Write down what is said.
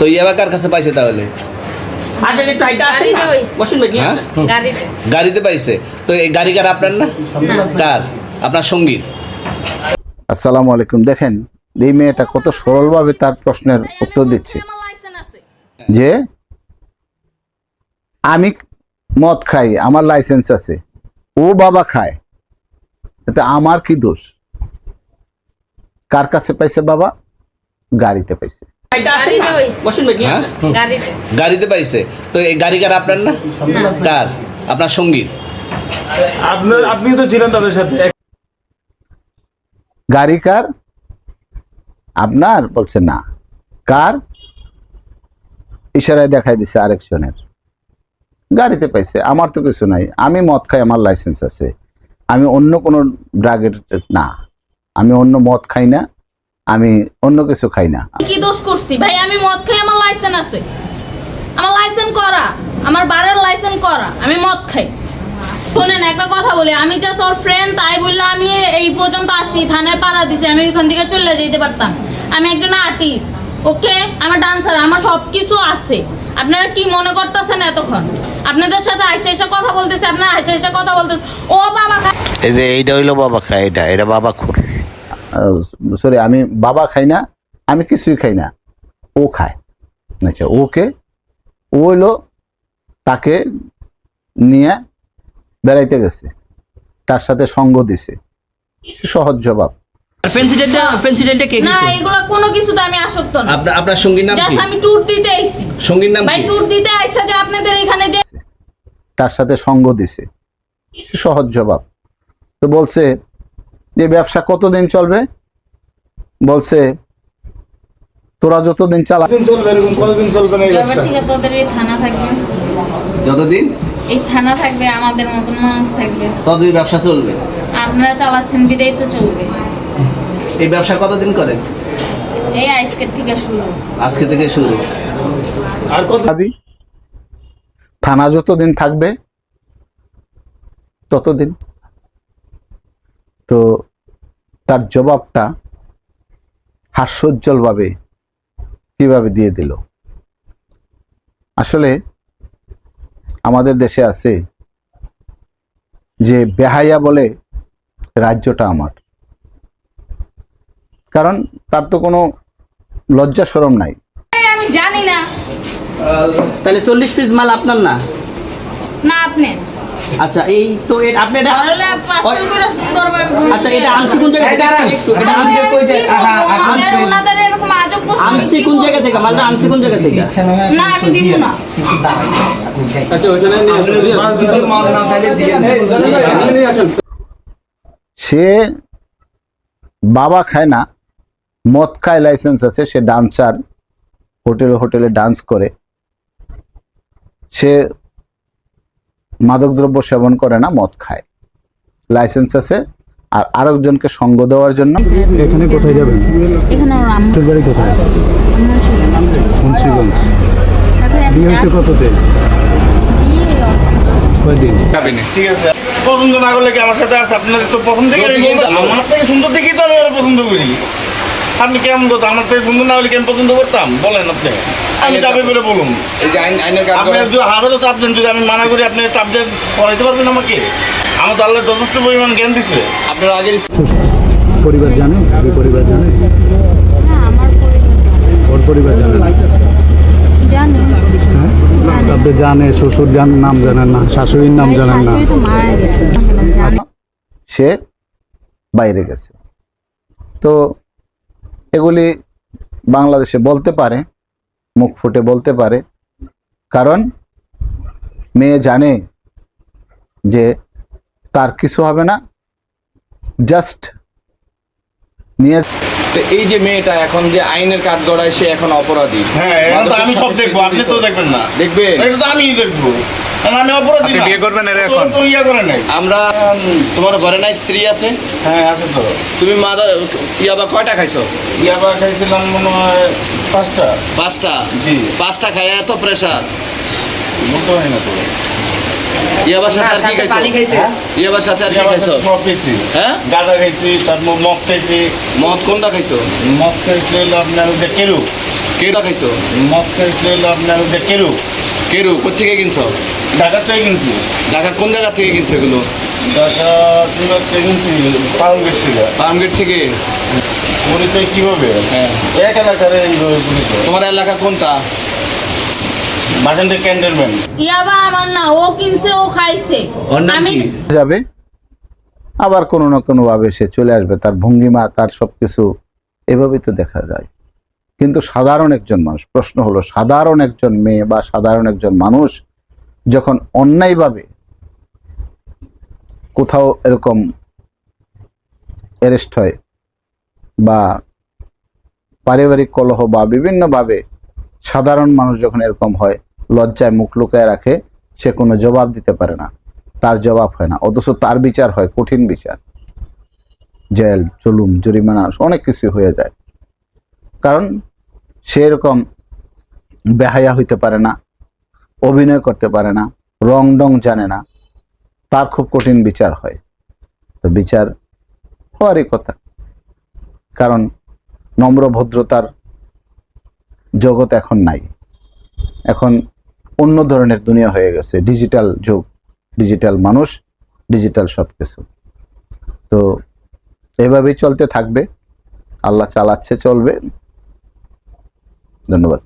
তো ইয়াবা কার কাছে পাইছে তাহলে? আসেন একটু হাইটা আসেন না বসুন ভাই গাড়িতে পাইছে। তো এই গাড়ি কার আপনার না? কার? আপনার সঙ্গী। আসসালামু আলাইকুম। দেখেন এই মেয়েটা কত সরলভাবে তার প্রশ্নের উত্তর দিচ্ছে যে আমি মদ খাই, আমার লাইসেন্স আছে, ও বাবা খায়, এতে আমার কি দোষ? কার কাছে পাইছে বাবা? গাড়িতে পাইছে। গাড়িতে পাইছে। তো এই গাড়ি কার আপনার না? কার? আপনার সঙ্গী। আপনি তো ছিলেন তাদের সাথে। গাড়ি কার? আপনার? বলছে না। কার? ইশারায় দেখাই দিছে আরেকজনের। গাড়িতে পাইছে। আমার তো কিছু নাই, আমি মদ খাই, আমার লাইসেন্স আছে, আমি অন্য কোনো ড্রাগের না, আমি অন্য মদ খাই না, আমি অন্য কিছু খাই না। কি দোষ করছি ভাই? আমি মদ খাই, আমার লাইসেন্স আছে, আমার লাইসেন্স করা, আমার বারের লাইসেন্স করা, আমি মদ খাই। শোনেন একটা কথা বলি, আমি জাস্ট ওর ফ্রেন্ড তাই বললে আমি এই পর্যন্ত আসি, থানায় পাড়া দিছি, আমি ওইখান থেকে চলে যেতে পারতাম। আমি একজন আর্টিস্ট, ওকে, আমার ডান্সার, আমার সব কিছু আছে। আপনারা কি মনে করতেছেন এতক্ষণ? আপনাদের সাথে আইসা এসে কথা বলতেছে, আপনারা আইসা এসে কথা বলতেছে, ও বাবা খায়। এই যে এইটা হইলো বাবা খায়, এটা বাবা খুর। সরি, আমি বাবা খাই না, আমি কিছুই খাই না, ও খায়। আচ্ছা, ওকে, ও হইলো তাকে নিয়ে বেড়াইতে গেছে, তার সাথে সঙ্গ দিছে, সহজ জবাব। না, এগুলো কোনো কিছুতে আমি আসক্ত না। আপনার সঙ্গীর নাম কি? আমি ট্যুর দিতে আইছি। সঙ্গীর নাম ভাই কি? ট্যুর দিতে আইসা যে আপনাদের এখানে যে তার সাথে সঙ্গ দিছে, সহজ জবাব। তো বলছে যে ব্যবসা কতদিন চলবে? বলছে তোরা যতদিন চালা। চলবে এরকম কতদিন চলবে না এই এবার ব্যবসা? থেকে তোদের এই থানা থাকবে, যতদিন এই থানা থাকবে, আমাদের মতন মানুষ থাকবে, ততদিন ব্যবসা চলবে। আপনারা চালাচ্ছেন বিদায় তো চলবে। এই ব্যবসা কতদিন করেন? এই আজকের থেকে শুরু। আজকে থেকে শুরু। আর কত ভাবি থানা যতদিন থাকবে ততদিন। তো তার জবাবটা হাস্যোজ্জ্বল ভাবে কিভাবে দিয়ে দিল। আসলে আমাদের দেশে আছে যে বেহাইয়া বলে রাজ্যটা আমার, কারণ তার তো কোনো লজ্জা শরম নাই। আমি জানি না। তাহলে 40 পিস মাল আপনার না? না আপনি আচ্ছা, এই তো আপনি এটা ধরলে পার্সেল করে সুন্দরভাবে বলছি। আচ্ছা, এটা আনছি কোন জায়গা থেকে? একটু এটা আনছি কই জায়গা? ওনাদের এরকম আজব প্রশ্ন আনছি কোন জায়গা থেকে? মালটা আনছি কোন জায়গা থেকে? না আমি দিব না। আচ্ছা ওখানে নিয়ে আসেন। সে বাবা খায় না, মদ খায়, লাইসেন্স আছে, সে ডান্সার, হোটেলে ডান্স করে, সে মাদকদ্রব্য সেবন করে না, মদ খায়, লাইসেন্স আছে। আর আরেকজনকে সঙ্গ দেওয়ার জন্য এখানে কোথায় যাবেন? এখানে আমার আম্মু বাড়ি কোথায়? মুন্সিগঞ্জ। বিয়ে হয়েছে কততে? কয়দিন? ঠিক আছে, পছন্দ না করলে কি আমার সাথে আর আপনাদের তো পছন্দ থেকে আমার থেকে সুন্দর দেখি তো আমি ওরা পছন্দ করি। আপনি কেমন কথা? আমার থেকে সুন্দর না হলে কেন পছন্দ করতাম বলেন আপনি? আমি চাপে করে বলুন। আপনি যদি হাজারও চাপ দেন, যদি আমি মানা করি, আপনি চাপ দিয়ে পড়াইতে পারবেন আমাকে? আমার তো আল্লাহ যথেষ্ট পরিমাণ জ্ঞান দিচ্ছে। আপনার আগে পরিবার জানে? ওই পরিবার জানে? হ্যাঁ আমার পরিবার ওর পরিবার জানে না? জানি। হ্যাঁ, আপনি জানে, শ্বশুর নাম জানেন না, শাশুড়ির নাম জানেন না? শাশুড়ি তো মারা গেছে। জানি। সে বাইরে গেছে। তো এগুলি বাংলাদেশে বলতে পারে, মুখ ফুটে বলতে পারে, কারণ মেয়ে জানে যে তার কিছু হবে না, জাস্ট নিয়ে। এই যে মেয়েটা এখন যে আইনের কাঠ গড়ায়, সে এখন অপরাধী। হ্যাঁ, এখন তো আমি সব দেখবো, আপনি তো দেখবেন না। দেখবেন? এটা তো আমিই দেখবো, কারণ আমি অপরাধী না। বিয়ে করবেন এর এখন? তো ইয়া করে নাই। আমরা তোমার ঘরে নাই স্ত্রী আছে? হ্যাঁ আছে তো। তুমি ইয়াবা কয়টা খাইছো? ইয়াবা খাইছিলাম মনে হয় 5টা। 5টা? জি। 5টা খাই এত প্রেসার? বলতে হয় না তো। ইয়াবার সাথে আর কি খাইছো? ইয়াবার সাথে আর কি খাইছো? সব খাইছি। হ্যাঁ, গাঁজা খাইছি, তারপর মদ খাইছি। মদ কোনটা খাইছো? মদ খাইছি হলো আপনার ওই যে কেরু। কেরু খাইছো? মদ খাইছে হলো আপনার যে কেরু কেরু কোথেকে কিনছো? ঢাকা থেকে কিনছি। ঢাকা কোন জায়গা থেকে কিনছো এগুলো? ঢাকা থেকে কিনছি পাউন্ডের থেকে। ফার্মগেট থেকে। পরিচয় কিভাবে? হ্যাঁ। এক এলাকার এইভাবে পরিচয়। তোমার এলাকা কোনটা? বাসন্তী ক্যান্টনমেন্ট। ইয়াবা আমার না, ও কিনছে ও খাইছে। ওর নাম আমি কি? যাবে আবার কোনো না কোনো ভাবে সে চলে আসবে, তার ভঙ্গিমা তার সবকিছু এভাবেই তো দেখা যায়। কিন্তু সাধারণ একজন মানুষ, প্রশ্ন হলো সাধারণ একজন মেয়ে বা সাধারণ একজন মানুষ যখন অন্যায়ভাবে কোথাও এরকম অ্যারেস্ট হয় বা পারিবারিক কলহ বা বিভিন্নভাবে সাধারণ মানুষ যখন এরকম হয়, লজ্জায় মুখ লুকায় রাখে, সে কোনো জবাব দিতে পারে না, তার জবাব হয় না, অথচ তার বিচার হয় কঠিন বিচার, জেল জুলুম জরিমানা অনেক কিছু হয়ে যায়। কারণ সে এরকম বেহায়া হইতে পারে না, অভিনয় করতে পারে না, রং ডং জানে না, তার খুব কঠিন বিচার হয়। তো বিচার হওয়ারই কথা, কারণ নম্র ভদ্রতার জগৎ এখন নাই, এখন অন্য ধরনের দুনিয়া হয়ে গেছে, ডিজিটাল যুগ, ডিজিটাল মানুষ, ডিজিটাল সবকিছু। তো এভাবেই চলতে থাকবে, আল্লাহ চালাচ্ছে, চলবে। ধন্যবাদ।